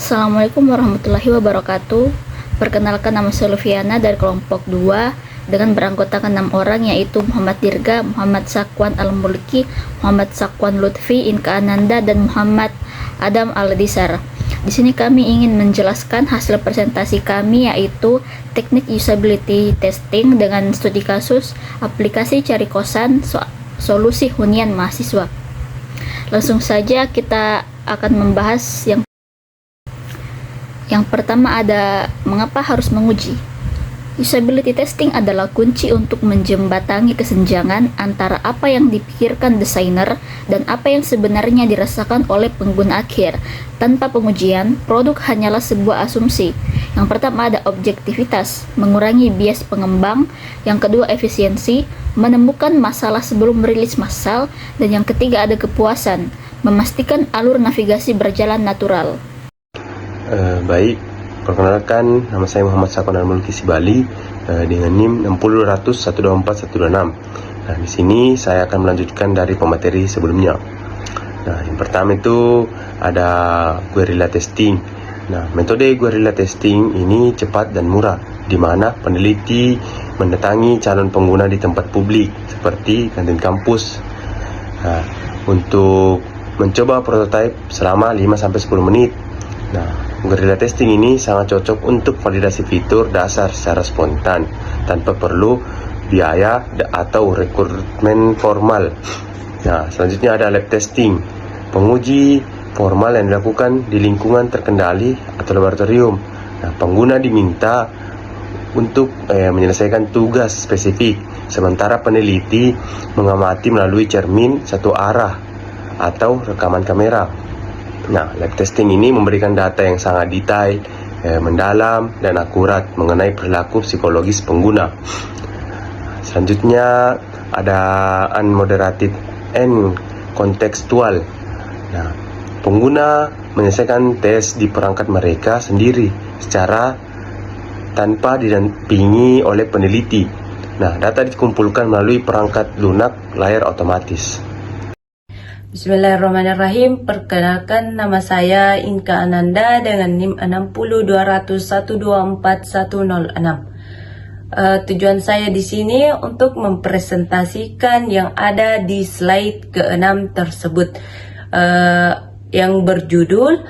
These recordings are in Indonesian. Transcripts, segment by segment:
Assalamualaikum warahmatullahi wabarakatuh. Perkenalkan, nama saya Lufiana dari kelompok 2 dengan beranggotakan 6 orang, yaitu Muhammad Dirga, Muhammad Sakwan Al-Mulki, Muhammad Sakwan Lutfi, Inka Ananda, dan Muhammad Adam Al-Disar. Di sini kami ingin menjelaskan hasil presentasi kami, yaitu teknik usability testing dengan studi kasus aplikasi cari kosan solusi hunian mahasiswa. Langsung saja kita akan membahas yang pertama, ada mengapa harus menguji. Usability testing adalah kunci untuk menjembatani kesenjangan antara apa yang dipikirkan desainer dan apa yang sebenarnya dirasakan oleh pengguna akhir. Tanpa pengujian, produk hanyalah sebuah asumsi. Yang pertama ada objektivitas, mengurangi bias pengembang. Yang kedua efisiensi, menemukan masalah sebelum rilis massal. Dan yang ketiga ada kepuasan, memastikan alur navigasi berjalan natural. Baik, perkenalkan, nama saya Muhammad Sakwan Al-Mulki Sibali dengan NIM 60121241126. Nah, di sini saya akan melanjutkan dari pemateri sebelumnya. Nah, yang pertama itu ada guerrilla testing. Nah, metode guerrilla testing ini cepat dan murah, di mana peneliti mendatangi calon pengguna di tempat publik seperti kantin kampus untuk mencoba prototipe selama 5-10 menit. Nah, guerrilla testing ini sangat cocok untuk validasi fitur dasar secara spontan tanpa perlu biaya atau rekrutmen formal. Nah, selanjutnya ada lab testing, penguji formal yang dilakukan di lingkungan terkendali atau laboratorium. Nah, pengguna diminta untuk menyelesaikan tugas spesifik, sementara peneliti mengamati melalui cermin satu arah atau rekaman kamera. Nah, lab testing ini memberikan data yang sangat detail, mendalam, dan akurat mengenai perilaku psikologis pengguna. Selanjutnya ada unmoderated and contextual. Nah, pengguna menyelesaikan tes di perangkat mereka sendiri secara tanpa didampingi oleh peneliti. Nah, data dikumpulkan melalui perangkat lunak layar otomatis. Bismillahirrahmanirrahim. Perkenalkan, nama saya Inka Ananda dengan NIM 60201241106. Tujuan saya di sini untuk mempresentasikan yang ada di slide ke-6 tersebut, yang berjudul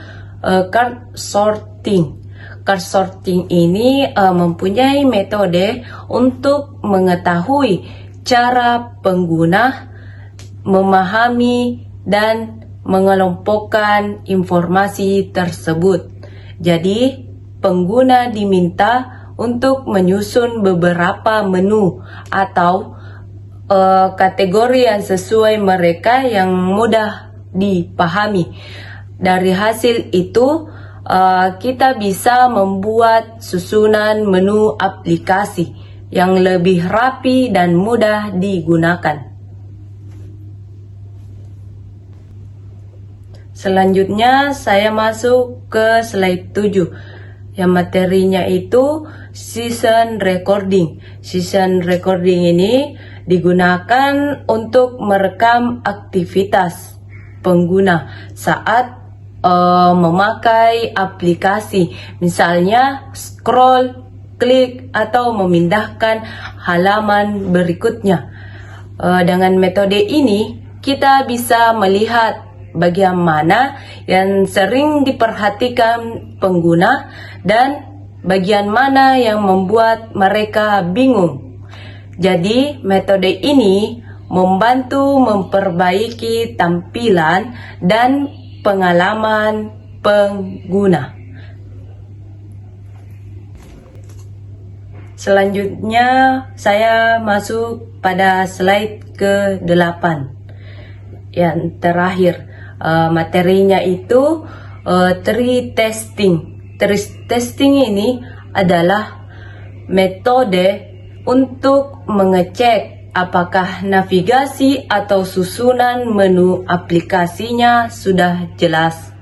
card sorting. Card sorting ini mempunyai metode untuk mengetahui cara pengguna memahami dan mengelompokkan informasi tersebut. Jadi, pengguna diminta untuk menyusun beberapa menu atau kategori yang sesuai mereka yang mudah dipahami. Dari hasil itu, kita bisa membuat susunan menu aplikasi yang lebih rapi dan mudah digunakan. Selanjutnya saya masuk ke slide 7 yang materinya itu season recording. Season recording ini digunakan untuk merekam aktivitas pengguna saat memakai aplikasi, misalnya scroll, klik, atau memindahkan halaman berikutnya. Dengan metode ini kita bisa melihat bagian mana yang sering diperhatikan pengguna dan bagian mana yang membuat mereka bingung. Jadi, metode ini membantu memperbaiki tampilan dan pengalaman pengguna. Selanjutnya, saya masuk pada slide ke-8 yang terakhir. Materinya itu tree testing. Tree testing ini adalah metode untuk mengecek apakah navigasi atau susunan menu aplikasinya sudah jelas.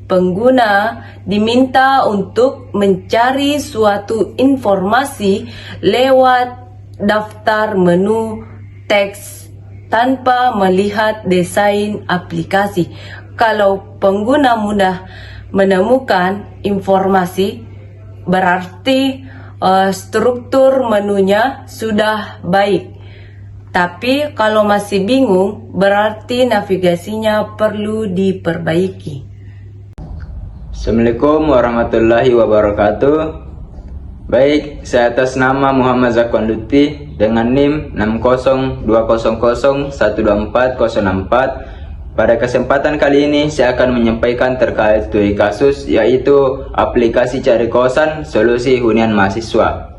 Pengguna diminta untuk mencari suatu informasi lewat daftar menu teks tanpa melihat desain aplikasi. Kalau pengguna mudah menemukan informasi, berarti struktur menunya sudah baik. Tapi kalau masih bingung, berarti navigasinya perlu diperbaiki. Assalamualaikum warahmatullahi wabarakatuh. Baik, saya atas nama Muhammad Zakwan Lutfi dengan NIM 60200124064. Pada kesempatan kali ini saya akan menyampaikan terkait studi kasus, yaitu aplikasi cari kosan solusi hunian mahasiswa.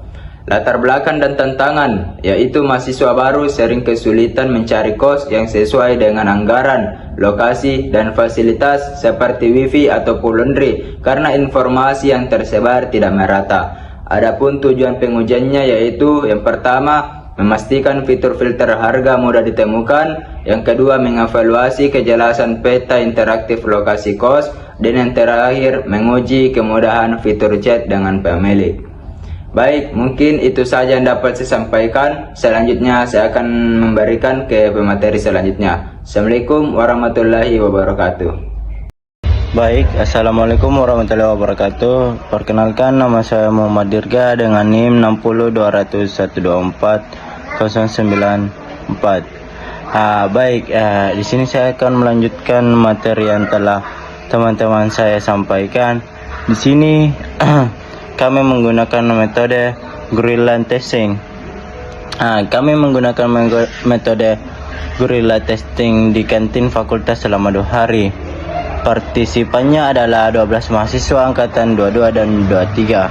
Latar belakang dan tantangan, yaitu mahasiswa baru sering kesulitan mencari kos yang sesuai dengan anggaran, lokasi, dan fasilitas seperti wifi ataupun laundry karena informasi yang tersebar tidak merata. Adapun tujuan pengujiannya yaitu yang pertama, memastikan fitur filter harga mudah ditemukan, yang kedua mengevaluasi kejelasan peta interaktif lokasi kos, dan yang terakhir menguji kemudahan fitur chat dengan pemilik. Baik, mungkin itu saja yang dapat saya sampaikan. Selanjutnya saya akan memberikan ke pemateri selanjutnya. Assalamualaikum warahmatullahi wabarakatuh. Baik, Assalamualaikum warahmatullahi wabarakatuh. Perkenalkan, nama saya Muhammad Dirga dengan NIM 60200124094. Baik, di sini saya akan melanjutkan materi yang telah teman-teman saya sampaikan. Di sini kami menggunakan metode guerrilla testing. Kami menggunakan metode guerrilla testing di kantin fakultas selama 2 hari. Partisipannya adalah 12 mahasiswa angkatan 22 dan 23.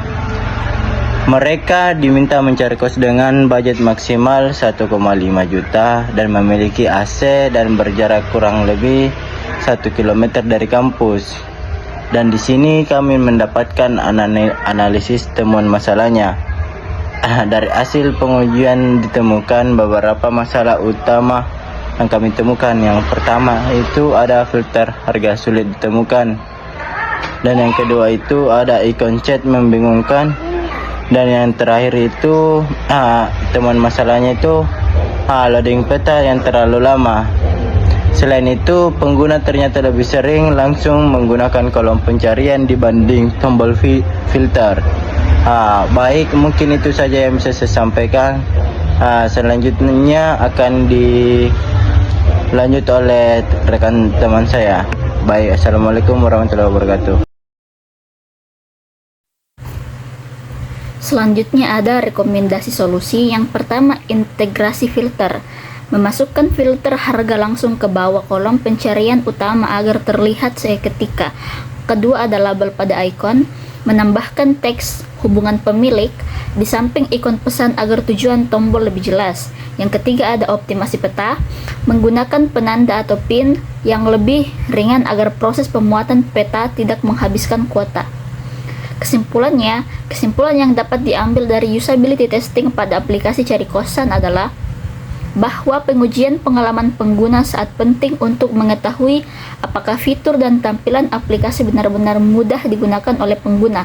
Mereka diminta mencari kos dengan budget maksimal 1,5 juta dan memiliki AC dan berjarak kurang lebih 1 km dari kampus. Dan di sini kami mendapatkan analisis temuan masalahnya. Dari hasil pengujian ditemukan beberapa masalah utama yang kami temukan. Yang pertama itu ada filter harga sulit ditemukan, dan yang kedua itu ada ikon chat membingungkan, dan yang terakhir itu temuan masalahnya itu loading peta yang terlalu lama. Selain itu, pengguna ternyata lebih sering langsung menggunakan kolom pencarian dibanding tombol filter. Baik, mungkin itu saja yang bisa saya sampaikan. Selanjutnya akan dilanjut oleh rekan teman saya. Baik, Assalamualaikum warahmatullahi wabarakatuh. Selanjutnya ada rekomendasi solusi. Yang pertama, integrasi filter. Memasukkan filter harga langsung ke bawah kolom pencarian utama agar terlihat seketika. Kedua ada label pada ikon. Menambahkan teks hubungan pemilik di samping ikon pesan agar tujuan tombol lebih jelas. Yang ketiga ada optimasi peta. Menggunakan penanda atau pin yang lebih ringan agar proses pemuatan peta tidak menghabiskan kuota. Kesimpulan yang dapat diambil dari usability testing pada aplikasi cari kosan adalah bahwa pengujian pengalaman pengguna saat penting untuk mengetahui apakah fitur dan tampilan aplikasi benar-benar mudah digunakan oleh pengguna.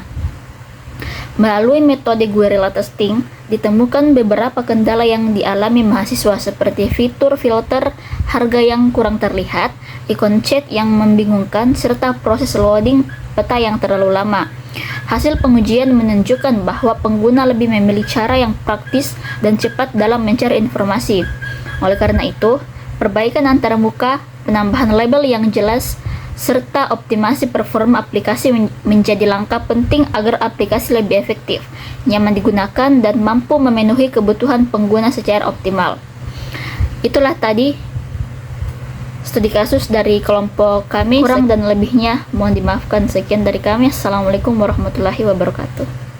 Melalui metode guerrilla testing, ditemukan beberapa kendala yang dialami mahasiswa seperti fitur filter harga yang kurang terlihat, ikon chat yang membingungkan, serta proses loading peta yang terlalu lama. Hasil pengujian menunjukkan bahwa pengguna lebih memilih cara yang praktis dan cepat dalam mencari informasi. Oleh karena itu, perbaikan antara muka, penambahan label yang jelas, serta optimasi performa aplikasi menjadi langkah penting agar aplikasi lebih efektif, nyaman digunakan, dan mampu memenuhi kebutuhan pengguna secara optimal. Itulah tadi studi kasus dari kelompok kami. Kurang dan lebihnya mohon dimaafkan. Sekian dari kami. Assalamualaikum warahmatullahi wabarakatuh.